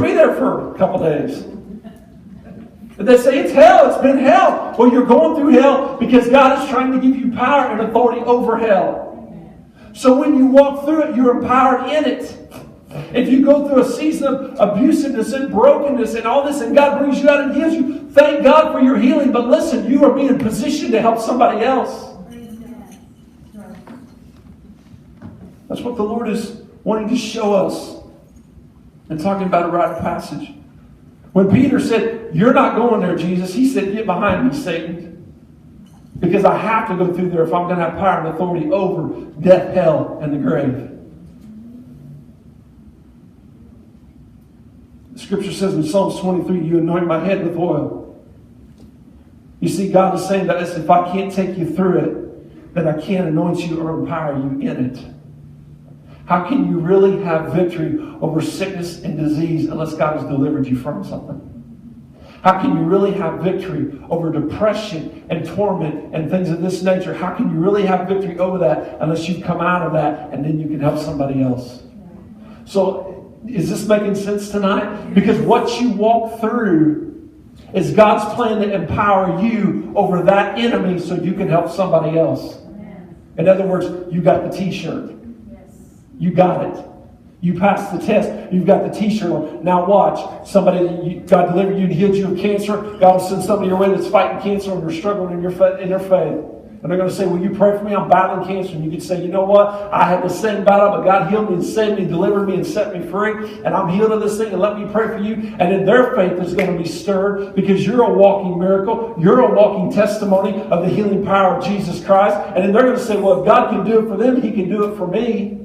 going to be there for a couple days. And they say, it's hell. It's been hell. Well, you're going through hell because God is trying to give you power and authority over hell. So when you walk through it, you're empowered in it. If you go through a season of abusiveness and brokenness and all this, and God brings you out and heals you, thank God for your healing. But listen, you are being positioned to help somebody else. That's what the Lord is wanting to show us. And talking about a rite of passage. When Peter said, you're not going there, Jesus, he said, get behind me, Satan. Because I have to go through there if I'm going to have power and authority over death, hell, and the grave. The scripture says in Psalms 23, you anoint my head with oil. You see, God is saying that if I can't take you through it, then I can't anoint you or empower you in it. How can you really have victory over sickness and disease unless God has delivered you from something? How can you really have victory over depression and torment and things of this nature? How can you really have victory over that unless you've come out of that and then you can help somebody else? So, is this making sense tonight? Because what you walk through is God's plan to empower you over that enemy so you can help somebody else. In other words, you got the t-shirt. You got it. You passed the test. You've got the t-shirt on. Now watch. God delivered you and healed you of cancer. God will send somebody your way that's fighting cancer and they're struggling in their faith. And they're going to say, will you pray for me? I'm battling cancer. And you can say, you know what? I had the same battle, but God healed me and saved me, delivered me and set me free. And I'm healed of this thing and let me pray for you. And then their faith is going to be stirred because you're a walking miracle. You're a walking testimony of the healing power of Jesus Christ. And then they're going to say, well, if God can do it for them, He can do it for me.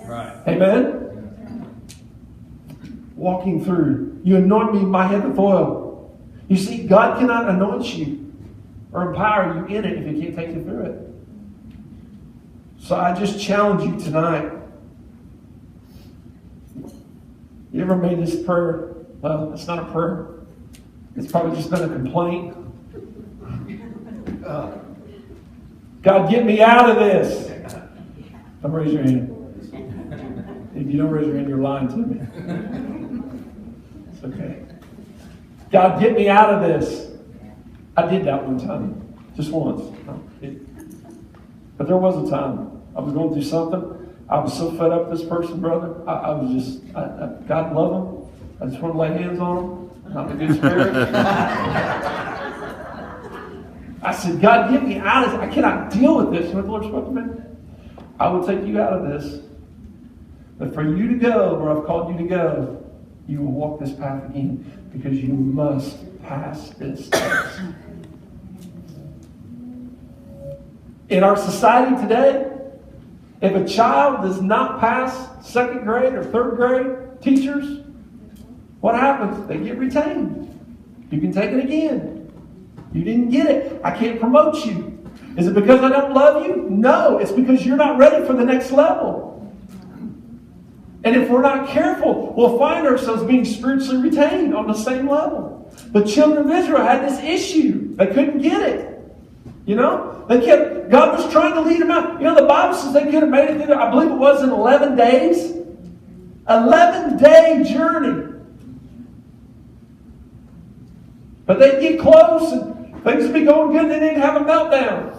Right. Amen? Walking through. You anoint me my head with oil. You see, God cannot anoint you or empower you in it if He can't take you through it. So I just challenge you tonight. You ever made this prayer? Well, it's not a prayer. It's probably just been a complaint. God, get me out of this. Don't raise your hand. If you don't raise your hand, you're lying to me. It's okay. God, get me out of this. I did that one time. Just once. But there was a time. I was going through something. I was so fed up with this person, brother. I was just, God love them. I just want to lay hands on them. Not in a good spirit. I said, God, get me out of this. I cannot deal with this. You know what the Lord spoke to me? I will take you out of this. But for you to go where I've called you to go, you will walk this path again because you must pass this test. In our society today, if a child does not pass second grade or third grade teachers, what happens? They get retained. You can take it again. You didn't get it. I can't promote you. Is it because I don't love you? No, it's because you're not ready for the next level. And if we're not careful, we'll find ourselves being spiritually retained on the same level. The children of Israel had this issue. They couldn't get it. You know? God was trying to lead them out. You know, the Bible says they could have made it through there, I believe it was in 11 days. 11-day journey. But they'd get close and things would be going good and then they'd have a meltdown.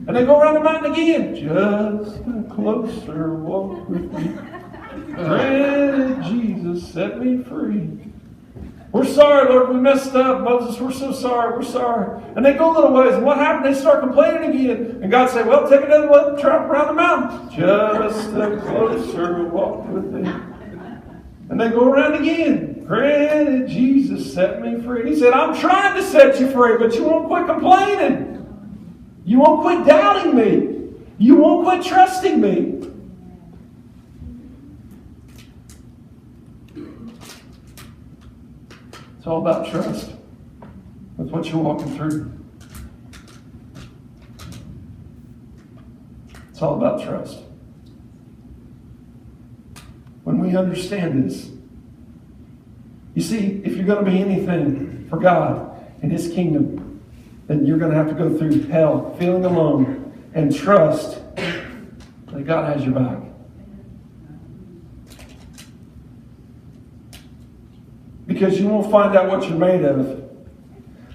And they go around the mountain again. Just a closer walk with me. Granted, Jesus set me free. We're sorry, Lord, we messed up. Moses, we're so sorry, we're sorry. And they go a little ways, and what happened? They start complaining again. And God said, well, take another one, tramp around the mountain. Just a closer walk with me. And they go around again. Granted, Jesus set me free. And He said, I'm trying to set you free, but you won't quit complaining. You won't quit doubting me. You won't quit trusting me. It's all about trust. That's what you're walking through. It's all about trust. When we understand this, you see, if you're going to be anything for God and His kingdom, then you're going to have to go through hell, feeling alone, and trust that God has your back. Because you won't find out what you're made of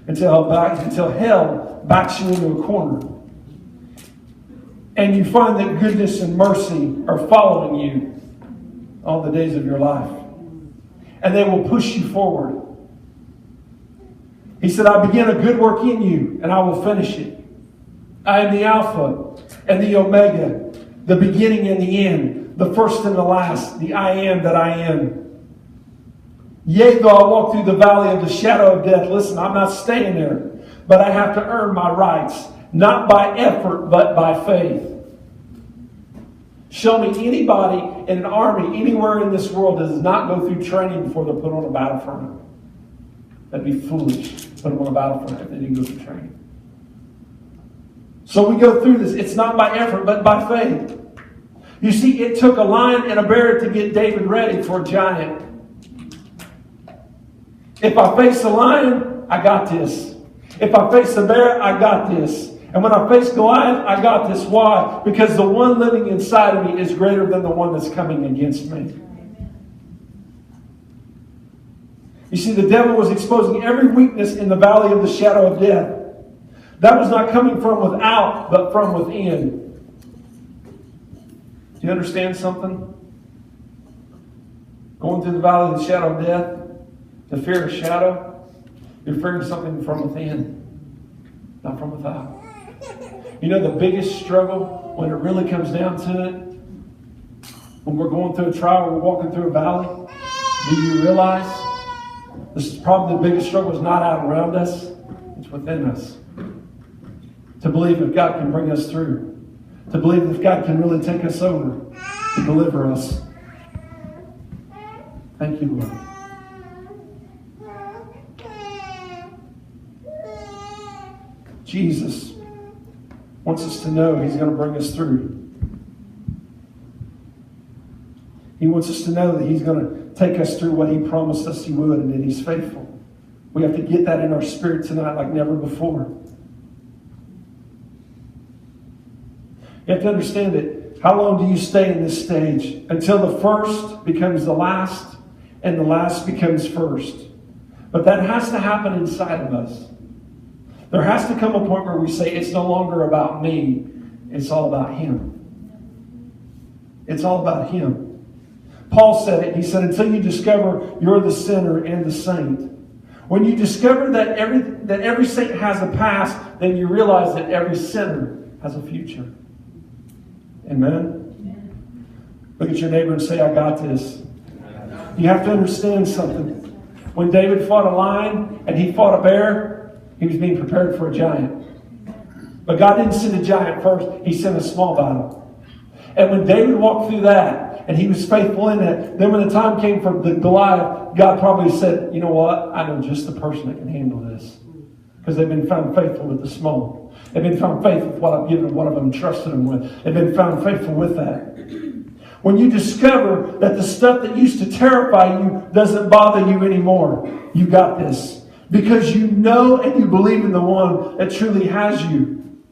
until hell backs you into a corner. And you find that goodness and mercy are following you all the days of your life. And they will push you forward. He said, I begin a good work in you, and I will finish it. I am the Alpha and the Omega, the beginning and the end, the first and the last, the I am that I am. Yea, though I walk through the valley of the shadow of death. Listen, I'm not staying there, but I have to earn my rights, not by effort, but by faith. Show me anybody in an army anywhere in this world that does not go through training before they're put on a battlefront. That'd be foolish to put them on a battlefront if they didn't go through training. So we go through this. It's not by effort, but by faith. You see, it took a lion and a bear to get David ready for a giant. If I face a lion, I got this. If I face a bear, I got this. And when I face Goliath, I got this. Why? Because the one living inside of me is greater than the one that's coming against me. You see, the devil was exposing every weakness in the valley of the shadow of death. That was not coming from without, but from within. Do you understand something? Going through the valley of the shadow of death, the fear of shadow, you're fearing something from within, not from without. You know the biggest struggle when it really comes down to it? When we're going through a trial, we're walking through a valley, do you realize this is probably the biggest struggle is not out around us, it's within us. To believe if God can bring us through. To believe if God can really take us over and deliver us. Thank you, Lord. Jesus wants us to know He's going to bring us through. He wants us to know that He's going to take us through what He promised us He would, and that He's faithful. We have to get that in our spirit tonight like never before. You have to understand that how long do you stay in this stage? Until the first becomes the last and the last becomes first. But that has to happen inside of us. There has to come a point where we say, it's no longer about me, it's all about Him. It's all about Him. Paul said it. He said, until you discover you're the sinner and the saint. When you discover that every saint has a past, then you realize that every sinner has a future. Amen? Look at your neighbor and say, I got this. You have to understand something. When David fought a lion and he fought a bear, he was being prepared for a giant. But God didn't send a giant first. He sent a small battle. And when David walked through that, and he was faithful in it, then when the time came for the Goliath, God probably said, you know what? I know just the person that can handle this. Because they've been found faithful with the small. They've been found faithful with what I've given them, what I've entrusted them with. They've been found faithful with that. When you discover that the stuff that used to terrify you doesn't bother you anymore, you got this. Because you know and you believe in the one that truly has you.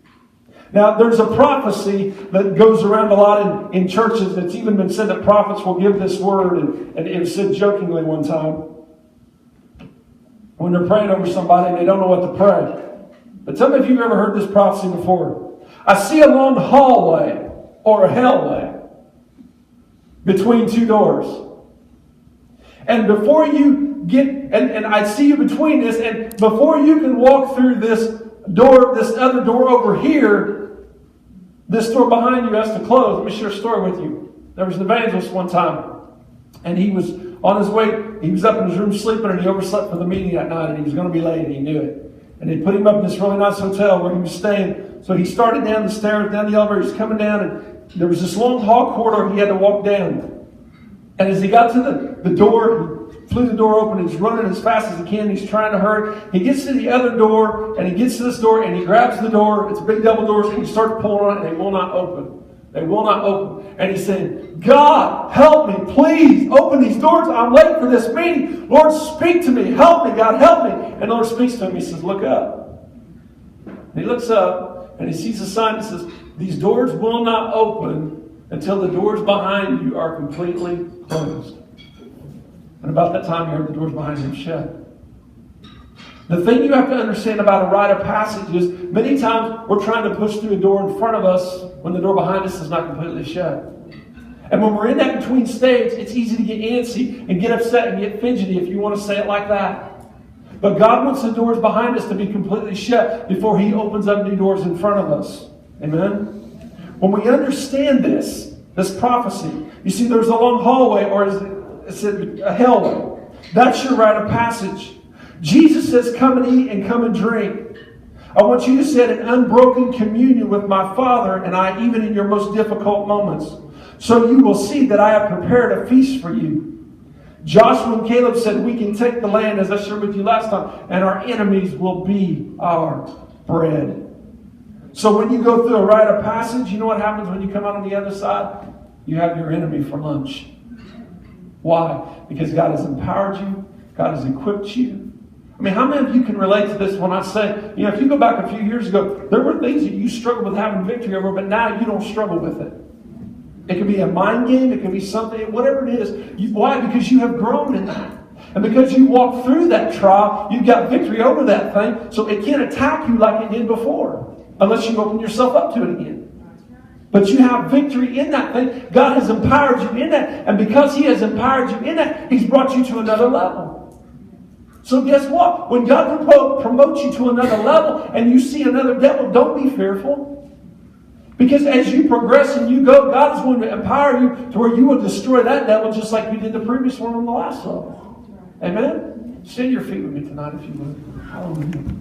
Now, there's a prophecy that goes around a lot in churches. It's even been said that prophets will give this word. And it was said jokingly one time. When they're praying over somebody and they don't know what to pray. But tell me if you've ever heard this prophecy before. I see a long hallway or a hellway between two doors. And before you get, and I see you between this, and before you can walk through this door, this other door over here, this door behind you has to close. Let me share a story with you. There was an evangelist one time, and he was on his way, he was up in his room sleeping, and he overslept for the meeting that night, and he was going to be late, and he knew it. And they put him up in this really nice hotel where he was staying. So he started down the stairs, down the elevator, he's coming down, and there was this long hall corridor he had to walk down. And as he got to the door, he flew the door open, he's running as fast as he can, he's trying to hurry. He gets to the other door, and he gets to this door, and he grabs the door, it's a big double doors, and he starts pulling on it, and they will not open. They will not open. And he's saying, God, help me, please, open these doors, I'm late for this meeting. Lord, speak to me, help me, God, help me. And the Lord speaks to him, he says, look up. And he looks up, and he sees a sign that says, these doors will not open until the doors behind you are completely closed. And about that time, he heard the doors behind him shut. The thing you have to understand about a rite of passage is many times we're trying to push through a door in front of us when the door behind us is not completely shut. And when we're in that between stage, it's easy to get antsy and get upset and get fidgety, if you want to say it like that. But God wants the doors behind us to be completely shut before he opens up new doors in front of us. Amen? When we understand this prophecy, you see there's a long hallway, or is it a hallway? That's your rite of passage. Jesus says, come and eat and come and drink. I want you to sit in unbroken communion with my Father and I, even in your most difficult moments. So you will see that I have prepared a feast for you. Joshua and Caleb said, we can take the land, as I shared with you last time, and our enemies will be our bread. So when you go through a rite of passage, you know what happens when you come out on the other side? You have your enemy for lunch. Why? Because God has empowered you. God has equipped you. I mean, how many of you can relate to this when I say, if you go back a few years ago, there were things that you struggled with having victory over, but now you don't struggle with it. It can be a mind game. It can be something, whatever it is. Why? Because you have grown in that. And because you walked through that trial, you've got victory over that thing, so it can't attack you like it did before, unless you open yourself up to it again. But you have victory in that thing. God has empowered you in that. And because he has empowered you in that, he's brought you to another level. So guess what? When God promotes you to another level and you see another devil, don't be fearful. Because as you progress and you go, God is going to empower you to where you will destroy that devil just like we did the previous one on the last level. Amen? Stand your feet with me tonight if you would. Hallelujah.